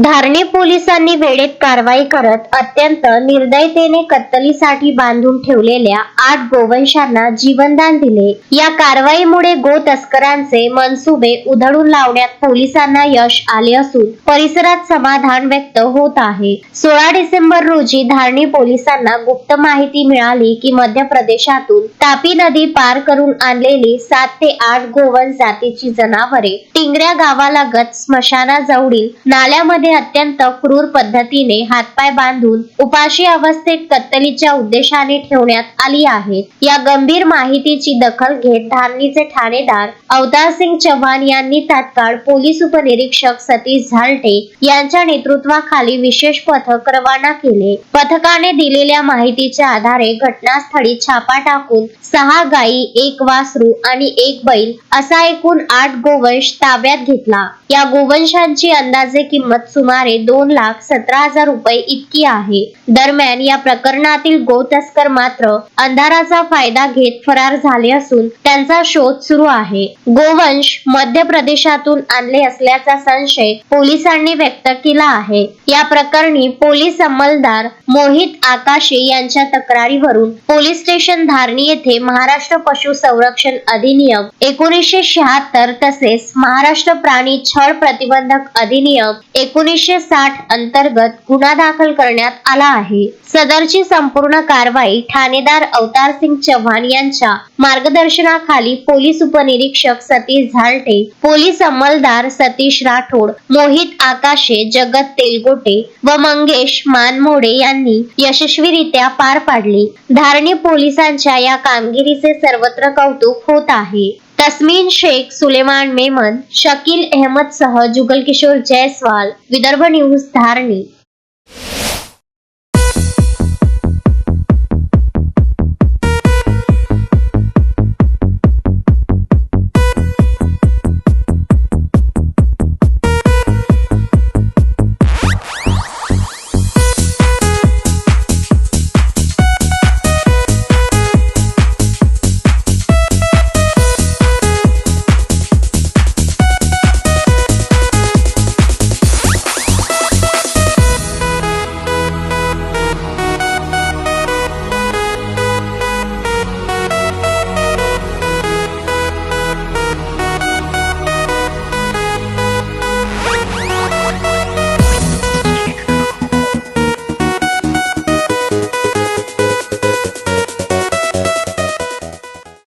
धारणी पोलिसांनी वेळेत कारवाई करत अत्यंत निर्दयतेने कत्तलीसाठी बांधून ठेवलेल्या 8 गोवंशांना जीवनदान दिले। या कारवाईमुळे गो तस्करांचे मनसुबे उधळून लावण्यात पोलिसांना यश आले असून परिसरात समाधान व्यक्त होत आहे। 16 डिसेंबर रोजी धारणी पोलिसांना गुप्त माहिती मिळाली की मध्य प्रदेशातून तापी नदी पार करून आणलेली 7 ते 8 गोवंश जातीची जनावरे टिंगऱ्या गावालगत स्मशानाजवळील नाल्यामध्ये अत्यंत क्रूर पद्धतीने हातपाय बांधून उपाशी अवस्थेत कत्तलीच्या उद्देशाने ठेवण्यात आली आहेत। या गंभीर माहितीची दखल घेत धारणीचे ठाणेदार अवतारसिंग चव्हाण यांनी तात्काळ पोलीस उपनिरीक्षक सतीश झालटे यांच्या नेतृत्वाखाली विशेष पथक रवाना केले। पथकाने दिलेल्या माहितीच्या आधारे घटनास्थळी छापा टाकून 6 गायी, 1 वासरू आणि 1 बैल असा एकूण 8 गोवंश ताब्यात घेतला। या गोवंशांची अंदाजे किंमत सुमारे 2,17,000 रुपये इतकी आहे। दरम्यान या प्रकरणातील गो तस्कर मात्र अंधाराचा फायदा घेत फरार झाले असून त्यांचा शोध सुरू आहे। गोवंश मध्य प्रदेशातून आणले असल्याचा संशय पोलिसांनी व्यक्त केला आहे। या प्रकरणी पोलीस अंमलदार मोहित आकाशे यांच्या तक्रारीवरून पोलीस स्टेशन धारणी येथे महाराष्ट्र पशु संरक्षण अधिनियम 1976 तसेच महाराष्ट्र प्राणी छळ प्रतिबंधक अधिनियम 1960 अंतर्गत गुन्हा दाखल करण्यात आला आहे। सदरची संपूर्ण कारवाई ठाणेदार अवतारसिंग चव्हाण यांच्या मार्गदर्शनाखाली पोलीस उपनिरीक्षक सतीश झालटे, पोलीस अंमलदार सतीश राठोड, मोहित आकाशे, जगत तेलगोटे व मंगेश मानमोडे यांनी यशस्वीरित्या पार पाडली। धारणी पोलिसांच्या या कामगिरीचे सर्वत्र कौतुक होत आहे। तस्मीन शेख, सुलेमान मेमन, शकील अहमद सह जुगल किशोर जयस्वाल, विदर्भ न्यूज, धारणी।